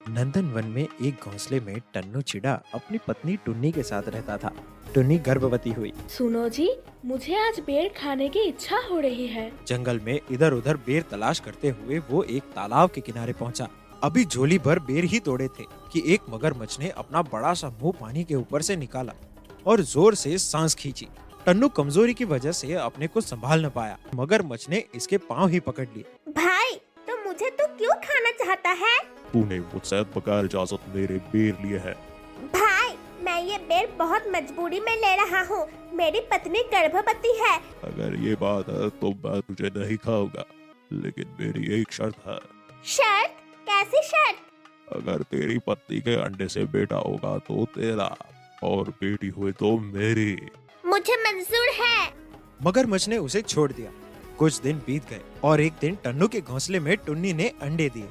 नंदन one में एक घोंसले में टन्नू चिड़ा अपनी पत्नी टुन्नी के साथ रहता था। टुन्नी गर्भवती हुई। सुनो जी, मुझे आज बेर खाने की इच्छा हो रही है। जंगल में इधर उधर बेर तलाश करते हुए वो एक तालाब के किनारे पहुंचा। अभी झोली भर बेर ही तोड़े थे कि एक मगरमच्छ ने अपना बड़ा सा मुंह पानी के ऊपर से निकाला और जोर से सांस खींची। टन्नू कमजोरी की वजह से अपने को संभाल न पाया। मगरमच्छ ने इसके पाँव ही पकड़ लिए। भाई, तो मुझे तू क्यों खाना चाहता है? तूने मुझसे बगैर इजाजत मेरे बेर लिए है। भाई, मैं ये बेर बहुत मजबूरी में ले रहा हूँ। मेरी पत्नी गर्भवती है। अगर ये बात है तो मैं तुझे नहीं खाऊंगा, लेकिन मेरी एक शर्त है। शर्त? कैसी शर्त? अगर तेरी पत्नी के अंडे से बेटा होगा तो तेरा, और बेटी हुई तो मेरी। मुझे मंजूर है। मगरमच्छ ने उसे छोड़ दिया। कुछ दिन बीत गए और एक दिन टन्नू के घोंसले में टुन्नी ने अंडे दिए,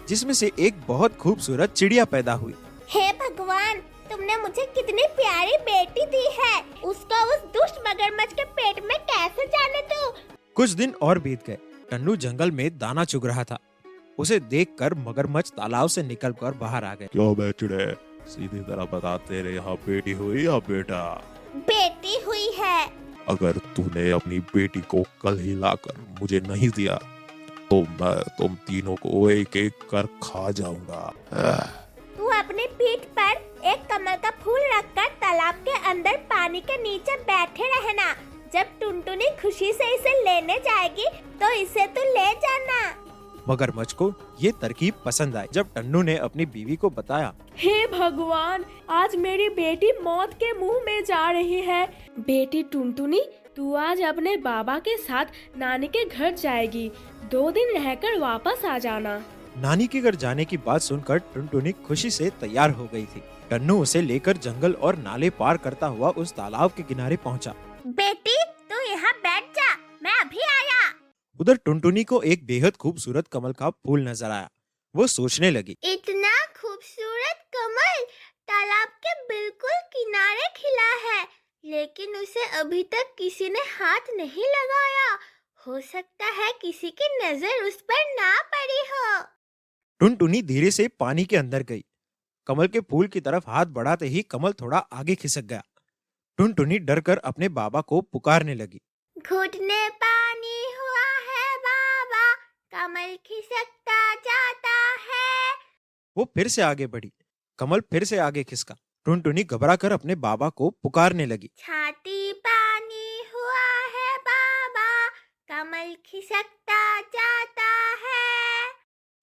जिसमें से एक बहुत खूबसूरत चिड़िया पैदा हुई। हे भगवान, तुमने मुझे कितनी प्यारी बेटी दी है। उसको उस दुष्ट मगरमच्छ के पेट में कैसे जाने दूं? कुछ दिन और बीत गए। टन्नू जंगल में दाना चुग रहा था। उसे देखकर मगरमच्छ तालाब से निकलकर बाहर आ गए। क्यों बे चिड़े, सीधी तरह बता, तेरे यहाँ बेटी हुई या बेटा? बेटी हुई है। अगर तूने अपनी बेटी को कल ही लाकर मुझे नहीं दिया तो मैं तुम तीनों को एक एक कर खा जाऊंगा। तू अपनी पीठ पर एक कमल का फूल रखकर तालाब के अंदर पानी के नीचे बैठे रहना। जब टुनटुनी खुशी से इसे लेने जाएगी तो इसे तू ले जाना। मगरमच्छ को ये तरकीब पसंद आई। जब टन्नू ने अपनी बीवी को बताया, हे भगवान, आज मेरी बेटी मौत के मुंह में जा रही है। बेटी टुनटुनी, तू आज अपने बाबा के साथ नानी के घर जाएगी। 2 दिन रहकर वापस आ जाना। नानी के घर जाने की बात सुनकर टुनटुनी खुशी से तैयार हो गई थी। टन्नू उसे लेकर जंगल और नाले पार करता हुआ उस तालाब के किनारे पहुंचा। बेटी, तू यहाँ बैठ जा, मैं अभी आया। उधर टुनटुनी को एक बेहद खूबसूरत कमल का फूल नजर आया। वो सोचने लगी, इतना खूबसूरत कमल तालाब के बिल्कुल किनारे खिला है, लेकिन उसे अभी तक किसी ने हाथ नहीं लगाया। हो सकता है किसी की नजर उस पर ना पड़ी हो। टुनटुनी धीरे से पानी के अंदर गई। कमल के फूल की तरफ हाथ बढ़ाते ही कमल थोड़ा आगे खिसक गया। टुनटुनी डरकर अपने बाबा को पुकारने लगी। घुटने पानी हुआ है बाबा, कमल खिसकता जाता है। वो फिर से आगे बढ़ी। कमल फिर से आगे खिसका। टुनटुनी घबराकर अपने बाबा को पुकारने लगी। छाती पानी हुआ है बाबा, कमल खिसकता जाता है।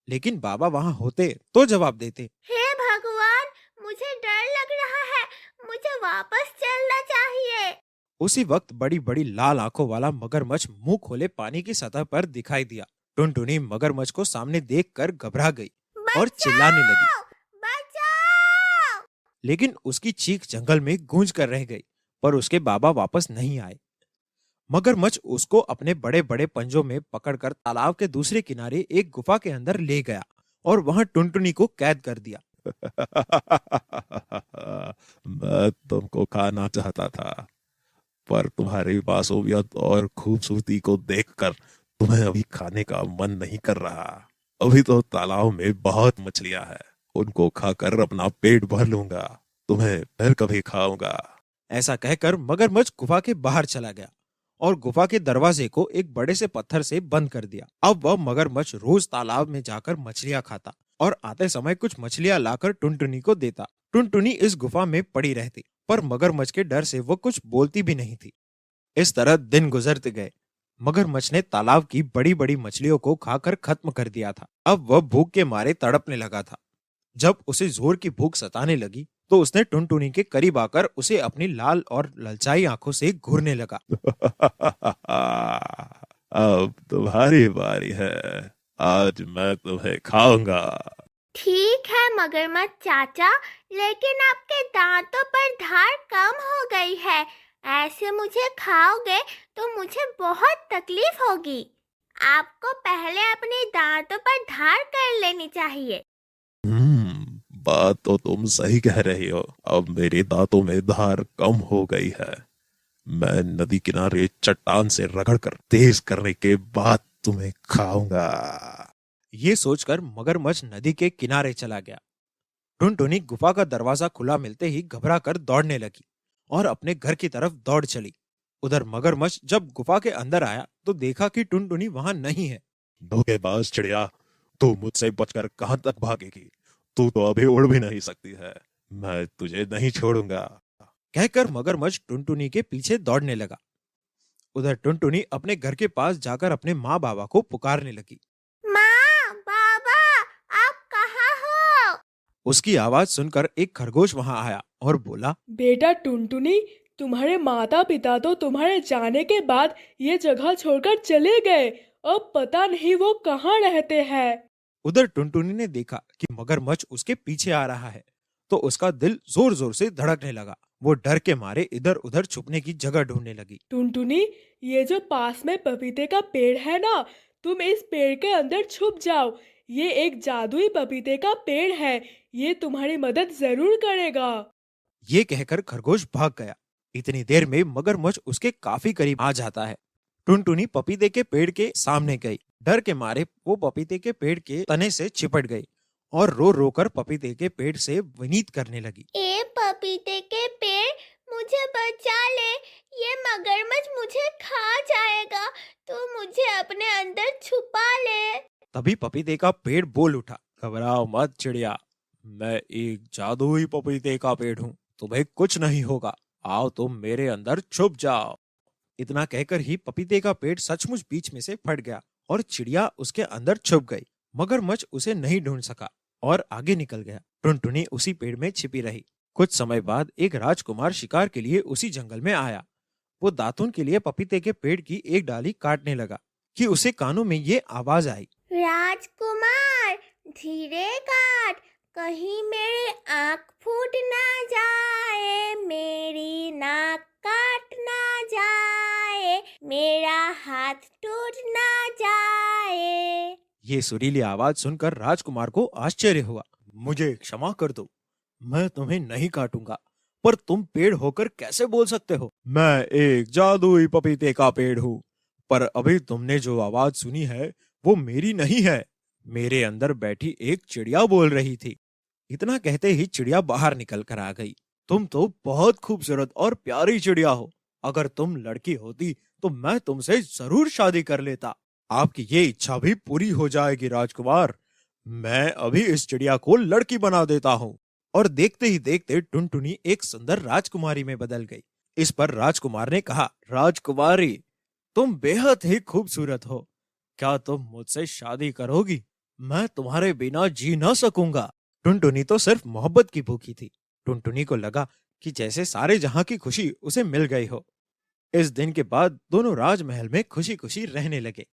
लेकिन बाबा वहाँ होते तो जवाब देते। हे भगवान, मुझे डर लग रहा है। मुझे वापस चलना चाहिए। उसी वक्त बड़ी बड़ी लाल आंखों वाला मगरमच्छ मुंह खोले पानी की सतह पर दिखाई दिया। टुनटुनी मगरमच्छ को सामने देखकर घबरा गई और चिल्लाने लगी। बचाओ! लेकिन उसकी चीख जंगल में गूंज कर रह गई, पर उसके बाबा वापस नहीं आए। मगरमच्छ उसको अपने बड़े बड़े पंजों में पकड़कर तालाब के दूसरे किनारे एक गुफा के अंदर ले गया और वहां टुनटुनी को कैद कर दिया। मैं तुमको खाना चाहता था, पर तुम्हारी मासूमियत और खूबसूरती को देखकर तुम्हें अभी खाने का मन नहीं कर रहा। अभी तो तालाब में बहुत मछलियां हैं, उनको खाकर अपना पेट भर लूंगा। तुम्हें फिर कभी खाऊंगा। ऐसा कहकर मगरमच्छ गुफा के बाहर चला गया और गुफा के दरवाजे को एक बड़े से पत्थर से बंद कर दिया। अब वह मगरमच्छ रोज तालाब में जाकर मछलियां खाता और आते समय कुछ मछलियां लाकर टुनटुनी को देता। टुनटुनी इस गुफा में पड़ी रहती, पर मगरमच्छ के डर से वो कुछ बोलती भी नहीं थी। इस तरह दिन गुजरते गए। मगरमच्छ ने तालाब की बड़ी बड़ी मछलियों को खाकर खत्म कर दिया था। अब वह भूख के मारे तड़पने लगा था। जब उसे जोर की भूख सताने लगी तो उसने टुनटुनी के करीब आकर उसे अपनी लाल और ललचाई आंखों से घूरने लगा। अब तुम्हारी बारी है, आज मैं तुम्हें खाऊंगा। ठीक है मगरमच्छ चाचा, लेकिन आपके दांतों पर धार कम हो गई है। ऐसे मुझे खाओगे तो मुझे बहुत तकलीफ होगी। आपको पहले अपने दांतों पर धार कर लेनी चाहिए। बात तो तुम सही कह रही हो। अब मेरे दांतों में धार कम हो गई है। मैं नदी किनारे चट्टान से रगड़कर तेज करने के बाद तुम्हें खाऊंगा। ये सोचकर मगरमच्छ नदी के किनारे चला गया। टुनटुनी गुफा का दरवाजा खुला मिलते ही घबरा कर दौड़ने लगी और अपने घर की तरफ दौड़ चली। उधर मगरमच्छ जब गुफा के अंदर आया तो देखा कि टुनटुनी वहां नहीं है। धोखेबाज चिड़िया, तू मुझसे बचकर कहां तक भागेगी? तू तो अभी उड़ भी नहीं सकती है। मैं तुझे नहीं छोड़ूंगा। कहकर मगरमच्छ टुनटुनी के पीछे दौड़ने लगा। उधर टुनटुनी अपने घर के पास जाकर अपने माँ बाबा को पुकारने लगी। माँ, बाबा, आप कहाँ हो? उसकी आवाज सुनकर एक खरगोश वहां आया और बोला, बेटा टुनटुनी, तुम्हारे माता पिता तो तुम्हारे जाने के बाद ये जगह छोड़कर चले गए। अब पता नहीं वो कहाँ रहते हैं। उधर टुनटुनी ने देखा कि मगरमच्छ उसके पीछे आ रहा है तो उसका दिल जोर जोर से धड़कने लगा। वो डर के मारे इधर उधर छुपने की जगह ढूंढने लगी। टुनटुनी, ये जो पास में पपीते का पेड़ है ना, तुम इस पेड़ के अंदर छुप जाओ। ये एक जादुई पपीते का पेड़ है, ये तुम्हारी मदद जरूर करेगा। ये कहकर खरगोश भाग गया। इतनी देर में मगरमच्छ उसके काफी करीब आ जाता है। टुनटुनी पपीते के पेड़ के सामने गई। डर के मारे वो पपीते के पेड़ के तने से चिपट गई और रो रो कर पपीते के पेड़ से विनीत करने लगी। ए पपीते के पेड़, मुझे बचा ले। ये मगरमच्छ मुझे खा जाएगा, तो मुझे अपने अंदर छुपा ले। तभी पपीते का पेड़ बोल उठा, घबराओ मत चिड़िया, मैं एक जादुई पपीते का पेड़ हूँ, तुम्हें कुछ नहीं होगा। आओ तुम मेरे अंदर छुप जाओ। इतना कहकर ही पपीते का पेड़ सचमुच बीच में से फट गया और चिड़िया उसके अंदर छुप गई। मगरमच्छ उसे नहीं ढूंढ सका और आगे निकल गया। टुनटुनी उसी पेड़ में छिपी रही। कुछ समय बाद एक राजकुमार शिकार के लिए उसी जंगल में आया। वो दातुन के लिए पपीते के पेड़ की एक डाली काटने लगा कि उसे कानों में ये आवाज आई, राजकुमार, धीरे काट, कहीं मेरी आँख फूट ना जाए, मेरी नाक काट ना जाए, मेरा हाथ टूट ना जाए। ये सुरीली आवाज सुनकर राजकुमार को आश्चर्य हुआ। मुझे क्षमा कर दो, मैं तुम्हें नहीं काटूंगा, पर तुम पेड़ होकर कैसे बोल सकते हो? मैं एक जादुई पपीते का पेड़ हूँ, पर अभी तुमने जो आवाज सुनी है वो मेरी नहीं है। मेरे अंदर बैठी एक चिड़िया बोल रही थी। इतना कहते ही चिड़िया बाहर निकल कर आ गई। तुम तो बहुत खूबसूरत और प्यारी चिड़िया हो। अगर तुम लड़की होती तो मैं तुमसे जरूर शादी कर लेता। आपकी ये इच्छा भी पूरी हो जाएगी राजकुमार। मैं अभी इस चिड़िया को लड़की बना देता हूँ। और देखते ही देखते टुनटुनी एक सुंदर राजकुमारी में बदल गई। इस पर राजकुमार ने कहा, राजकुमारी, तुम बेहद ही खूबसूरत हो। क्या तुम मुझसे शादी करोगी? मैं तुम्हारे बिना जी न सकूंगा। टुनटुनी तो सिर्फ मोहब्बत की भूखी थी। टुनटुनी को लगा कि जैसे सारे जहां की खुशी उसे मिल गई हो। इस दिन के बाद दोनों राजमहल में खुशी खुशी रहने लगे।